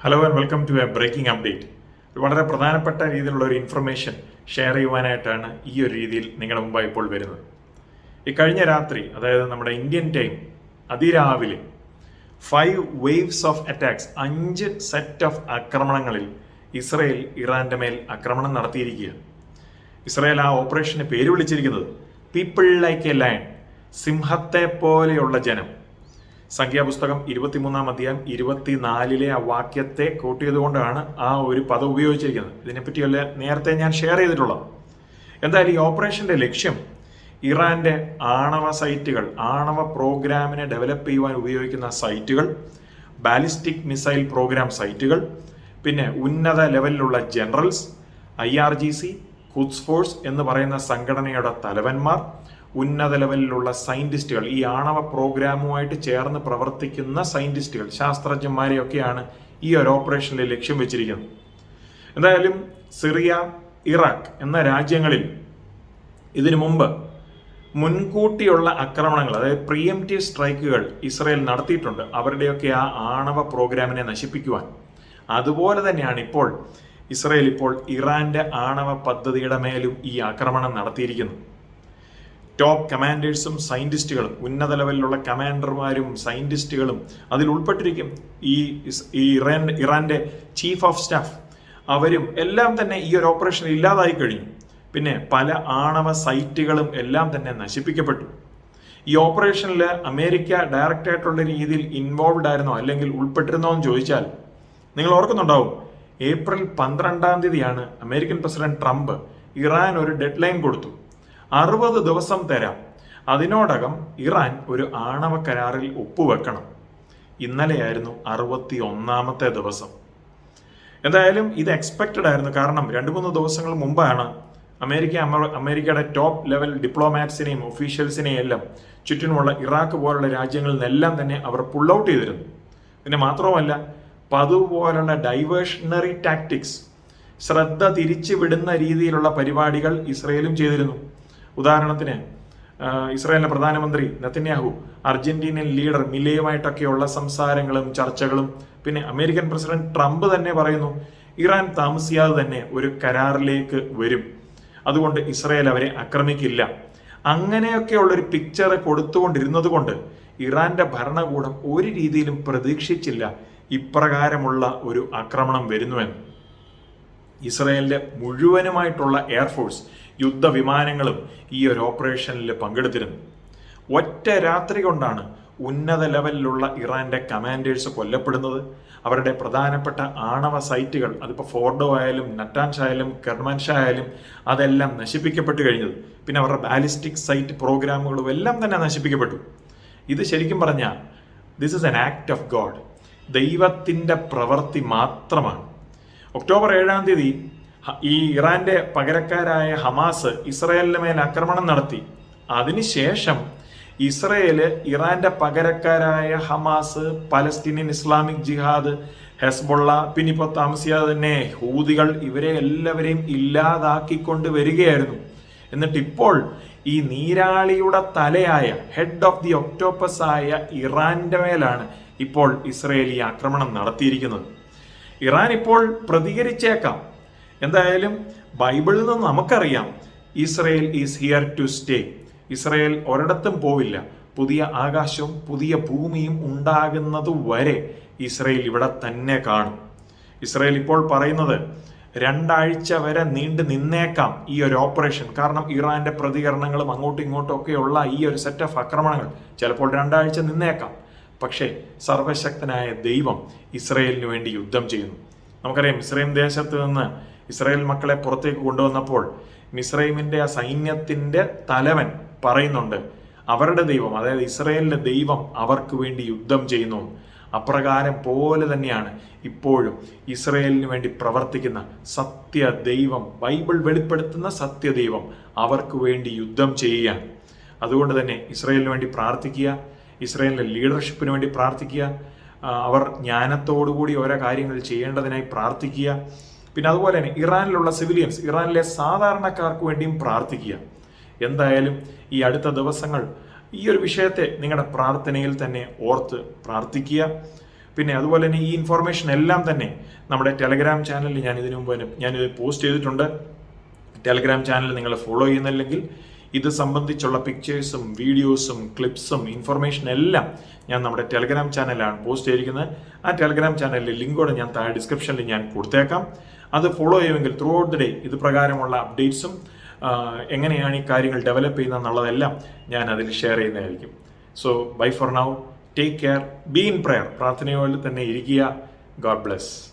Hello and welcome to a breaking update. വളരെ പ്രധാനപ്പെട്ട രീതിയിലുള്ള ഒരു ഇൻഫർമേഷൻ ഷെയർ ചെയ്യുവാനായിട്ടാണ് ഈ ഒരു രീതിയിൽ നിങ്ങളുടെ മുമ്പായി ഇപ്പോൾ വരുന്നത്. ഈ കഴിഞ്ഞ രാത്രി, അതായത് നമ്മുടെ ഇന്ത്യൻ ടൈം അതിരാവിലെ 5 waves of attacks, 5 set of ആക്രമണങ്ങളിൽ ഇസ്രയേൽ ഇറാന്റെ മേൽ ആക്രമണം നടത്തിയിരിക്കുക. ഇസ്രയേൽ ആ ഓപ്പറേഷന് പേര് വിളിച്ചിരിക്കുന്നത് പീപ്പിൾ ലൈക്ക് എ ലയൺ, സിംഹത്തെ പോലെയുള്ള ജനം. സംഖ്യാപുസ്തകം 23-24 ആ വാക്യത്തെ കോട്ട് ചെയ്തുകൊണ്ടാണ് ആ ഒരു പദം ഉപയോഗിച്ചിരിക്കുന്നത്. ഇതിനെപ്പറ്റിയല്ല നേരത്തെ ഞാൻ ഷെയർ ചെയ്തിട്ടുള്ളത്. എന്തായാലും ഈ ഓപ്പറേഷന്റെ ലക്ഷ്യം ഇറാന്റെ ആണവ സൈറ്റുകൾ, ആണവ പ്രോഗ്രാമിനെ ഡെവലപ്പ് ചെയ്യുവാൻ ഉപയോഗിക്കുന്ന സൈറ്റുകൾ, ബാലിസ്റ്റിക് മിസൈൽ പ്രോഗ്രാം സൈറ്റുകൾ, പിന്നെ ഉന്നത ലെവലിലുള്ള ജനറൽസ്, IRGC, ഖുദ്സ് ഫോഴ്സ് എന്ന് പറയുന്ന സംഘടനയുടെ തലവന്മാർ, ഉന്നത ലെവലിലുള്ള സയന്റിസ്റ്റുകൾ, ഈ ആണവ പ്രോഗ്രാമുമായിട്ട് ചേർന്ന് പ്രവർത്തിക്കുന്ന സയന്റിസ്റ്റുകൾ, ശാസ്ത്രജ്ഞന്മാരെയൊക്കെയാണ് ഈ ഒരു ഓപ്പറേഷനിൽ ലക്ഷ്യം വെച്ചിരിക്കുന്നത്. എന്തായാലും സിറിയ, ഇറാഖ് എന്ന രാജ്യങ്ങളിൽ ഇതിനു മുമ്പ് മുൻകൂട്ടിയുള്ള ആക്രമണങ്ങൾ, അതായത് പ്രിയംറ്റീവ് സ്ട്രൈക്കുകൾ ഇസ്രയേൽ നടത്തിയിട്ടുണ്ട്, അവരുടെയൊക്കെ ആ ആണവ പ്രോഗ്രാമിനെ നശിപ്പിക്കുവാൻ. അതുപോലെ തന്നെയാണ് ഇപ്പോൾ ഇസ്രയേൽ ഇറാന്റെ ആണവ പദ്ധതിയുടെ മേലും ഈ ആക്രമണം നടത്തിയിരിക്കുന്നു. ടോപ്പ് കമാൻഡേഴ്സും സയന്റിസ്റ്റുകളും, ഉന്നത ലെവലിലുള്ള കമാൻഡർമാരും സയന്റിസ്റ്റുകളും അതിൽ ഉൾപ്പെട്ടിരിക്കും. ഈ ഇറാന്റെ ചീഫ് ഓഫ് സ്റ്റാഫ്, അവരും എല്ലാം തന്നെ ഈ ഒരു ഓപ്പറേഷൻ ഇല്ലാതായി കഴിഞ്ഞു. പിന്നെ പല ആണവ സൈറ്റുകളും എല്ലാം തന്നെ നശിപ്പിക്കപ്പെട്ടു. ഈ ഓപ്പറേഷനിൽ അമേരിക്ക ഡയറക്റ്റ് ആയിട്ടുള്ള രീതിയിൽ ഇൻവോൾവ് ആയിരുന്നോ അല്ലെങ്കിൽ ഉൾപ്പെട്ടിരുന്നോ എന്ന് ചോദിച്ചാൽ, നിങ്ങൾ ഓർക്കുന്നുണ്ടാവും, April 12 American president Trump Iran ഒരു ഡെഡ് ലൈൻ കൊടുത്തു. 60 ദിവസം തരാം, അതിനോടകം ഇറാൻ ഒരു ആണവ കരാറിൽ ഒപ്പുവെക്കണം. ഇന്നലെയായിരുന്നു 61ാമത്തെ ദിവസം. എന്തായാലും ഇത് എക്സ്പെക്റ്റഡ് ആയിരുന്നു. കാരണം 2-3 ദിവസങ്ങൾ മുമ്പാണ് അമേരിക്കയുടെ ടോപ്പ് ലെവൽ ഡിപ്ലോമാറ്റ്സിനെയും ഒഫീഷ്യൽസിനെയും എല്ലാം ചുറ്റിനുമുള്ള ഇറാഖ് പോലുള്ള രാജ്യങ്ങളിൽ നിന്നെല്ലാം തന്നെ അവർ പുൾ ഔട്ട് ചെയ്തിരുന്നു. പിന്നെ മാത്രവുമല്ല, പതിവ് പോലുള്ള ഡൈവേഷണറി ടാക്ടിക്സ്, ശ്രദ്ധ തിരിച്ചു വിടുന്ന രീതിയിലുള്ള പരിപാടികൾ ഇസ്രയേലും ചെയ്തിരുന്നു. ഉദാഹരണത്തിന്, ഇസ്രായേലിന്റെ പ്രധാനമന്ത്രി നെതന്യാഹു അർജന്റീനിയൻ ലീഡർ മിലെയുമായിട്ടൊക്കെയുള്ള സംസാരങ്ങളും ചർച്ചകളും, പിന്നെ അമേരിക്കൻ പ്രസിഡന്റ് ട്രംപ് തന്നെ പറയുന്നു ഇറാൻ താമസിയാതെ തന്നെ ഒരു കരാറിലേക്ക് വരും, അതുകൊണ്ട് ഇസ്രായേൽ അവരെ ആക്രമിക്കില്ല. അങ്ങനെയൊക്കെയുള്ളൊരു പിക്ചർ കൊടുത്തുകൊണ്ടിരുന്നത് കൊണ്ട് ഇറാന്റെ ഭരണകൂടം ഒരു രീതിയിലും പ്രതീക്ഷിച്ചില്ല ഇപ്രകാരമുള്ള ഒരു ആക്രമണം വരുന്നുവെന്ന്. ഇസ്രയേലിന്റെ മുഴുവനുമായിട്ടുള്ള എയർഫോഴ്സ്, യുദ്ധവിമാനങ്ങളും ഈ ഒരു ഓപ്പറേഷനിൽ പങ്കെടുത്തിരുന്നു. ഒറ്റ രാത്രി കൊണ്ടാണ് ഉന്നത ലെവലിലുള്ള ഇറാന്റെ കമാൻഡേഴ്സ് കൊല്ലപ്പെടുന്നത്. അവരുടെ പ്രധാനപ്പെട്ട ആണവ സൈറ്റുകൾ, അതിപ്പോൾ ഫോർഡോ ആയാലും നറ്റാൻസ് ആയാലും കെർമാൻഷാ ആയാലും, അതെല്ലാം നശിപ്പിക്കപ്പെട്ടു കഴിഞ്ഞത്. പിന്നെ അവരുടെ ബാലിസ്റ്റിക് സൈറ്റ് പ്രോഗ്രാമുകളും എല്ലാം തന്നെ നശിപ്പിക്കപ്പെട്ടു. ഇത് ശരിക്കും പറഞ്ഞാൽ this is an act of God, ദൈവത്തിന്റെ പ്രവൃത്തി മാത്രമാണ്. ഒക്ടോബർ 7 ഈ ഇറാന്റെ പകരക്കാരായ ഹമാസ് ഇസ്രയേലിന് മേൽ ആക്രമണം നടത്തി. അതിനുശേഷം ഇസ്രയേല് ഇറാന്റെ പകരക്കാരായ ഹമാസ്, പലസ്തീനിയൻ ഇസ്ലാമിക് ജിഹാദ്, ഹെസ്ബുള്ള, പിന്നെ ഇപ്പോൾ താമസിയാതെ തന്നെ ഹൂതികൾ, ഇവരെ എല്ലാവരെയും ഇല്ലാതാക്കിക്കൊണ്ട് വരികയായിരുന്നു. എന്നിട്ട് ഇപ്പോൾ ഈ നീരാളിയുടെ തലയായ ഹെഡ് ഓഫ് ദി ഒക്ടോപ്പസ് ആയ ഇറാന്റെ മേലാണ് ഇപ്പോൾ ഇസ്രയേൽ ഈ ആക്രമണം നടത്തിയിരിക്കുന്നത്. ഇറാൻ ഇപ്പോൾ പ്രതികരിച്ചേക്കാം. എന്തായാലും ബൈബിളിൽ നിന്ന് നമുക്കറിയാം, Israel is here to stay. Israel ഒരിടത്തും പോവില്ല. പുതിയ ആകാശവും പുതിയ ഭൂമിയും ഉണ്ടാകുന്നത് വരെ ഇസ്രയേൽ ഇവിടെ തന്നെ കാണും. ഇസ്രയേൽ ഇപ്പോൾ പറയുന്നത് 2 ആഴ്ച വരെ നീണ്ടു നിന്നേക്കാം ഈ ഒരു ഓപ്പറേഷൻ. കാരണം ഇറാന്റെ പ്രതികരണങ്ങളും അങ്ങോട്ടും ഇങ്ങോട്ടും ഒക്കെയുള്ള ഈ ഒരു സെറ്റ് ഓഫ് ആക്രമണങ്ങൾ ചിലപ്പോൾ 2 ആഴ്ച നിന്നേക്കാം. പക്ഷേ സർവശക്തനായ ദൈവം ഇസ്രയേലിന് വേണ്ടി യുദ്ധം ചെയ്യുന്നു. നമുക്കറിയാം, മിസ്രൈം ദേശത്ത് നിന്ന് ഇസ്രായേൽ മക്കളെ പുറത്തേക്ക് കൊണ്ടുവന്നപ്പോൾ മിസ്രൈമിന്റെ ആ സൈന്യത്തിന്റെ തലവൻ പറയുന്നുണ്ട്, അവരുടെ ദൈവം, അതായത് ഇസ്രയേലിന്റെ ദൈവം അവർക്ക് വേണ്ടി യുദ്ധം ചെയ്യുന്നു. അപ്രകാരം പോലെ തന്നെയാണ് ഇപ്പോഴും ഇസ്രയേലിന് വേണ്ടി പ്രവർത്തിക്കുന്ന സത്യ ദൈവം, ബൈബിൾ വെളിപ്പെടുത്തുന്ന സത്യദൈവം അവർക്ക് വേണ്ടി യുദ്ധം ചെയ്യുകയാണ്. അതുകൊണ്ട് തന്നെ ഇസ്രയേലിന് വേണ്ടി പ്രാർത്ഥിക്കുക, ഇസ്രയേലിന്റെ ലീഡർഷിപ്പിന് വേണ്ടി പ്രാർത്ഥിക്കുക, അവർ ജ്ഞാനത്തോടുകൂടി ഓരോ കാര്യങ്ങൾ ചെയ്യേണ്ടതിനായി പ്രാർത്ഥിക്കുക. പിന്നെ അതുപോലെ തന്നെ ഇറാനിലുള്ള സിവിലിയൻസ്, ഇറാനിലെ സാധാരണക്കാർക്ക് വേണ്ടിയും പ്രാർത്ഥിക്കുക. എന്തായാലും ഈ അടുത്ത ദിവസങ്ങൾ ഈ ഒരു വിഷയത്തെ നിങ്ങളുടെ പ്രാർത്ഥനയിൽ തന്നെ ഓർത്ത് പ്രാർത്ഥിക്കുക. പിന്നെ അതുപോലെ തന്നെ ഈ ഇൻഫോർമേഷൻ എല്ലാം തന്നെ നമ്മുടെ ടെലഗ്രാം ചാനലിൽ ഞാൻ ഇതിനു മുമ്പ് ഞാനിത് പോസ്റ്റ് ചെയ്തിട്ടുണ്ട്. ടെലഗ്രാം ചാനൽ നിങ്ങൾ ഫോളോ ചെയ്യുന്നില്ലെങ്കിൽ ഇത് സംബന്ധിച്ചുള്ള പിക്ചേഴ്സും വീഡിയോസും ക്ലിപ്സും ഇൻഫർമേഷൻ എല്ലാം ഞാൻ നമ്മുടെ ടെലഗ്രാം ചാനലിലാണ് പോസ്റ്റ് ചെയ്തിരിക്കുന്നത്. ആ ടെലഗ്രാം ചാനലിലെ ലിങ്കോടെ ഞാൻ താഴെ ഡിസ്ക്രിപ്ഷനിൽ ഞാൻ കൊടുത്തേക്കാം. അത് ഫോളോ ചെയ്യുമെങ്കിൽ ത്രൂ ഔട്ട് ദി ഡേ ഇത് പ്രകാരമുള്ള അപ്ഡേറ്റ്സും എങ്ങനെയാണ് ഈ കാര്യങ്ങൾ ഡെവലപ്പ് ചെയ്യുന്നത് എന്നുള്ളതെല്ലാം ഞാൻ അതിൽ ഷെയർ ചെയ്യുന്നതായിരിക്കും. So bye for now, take care, be in prayer, പ്രാർത്ഥനയോടെ തന്നെ ഇരിക്കുക. God bless.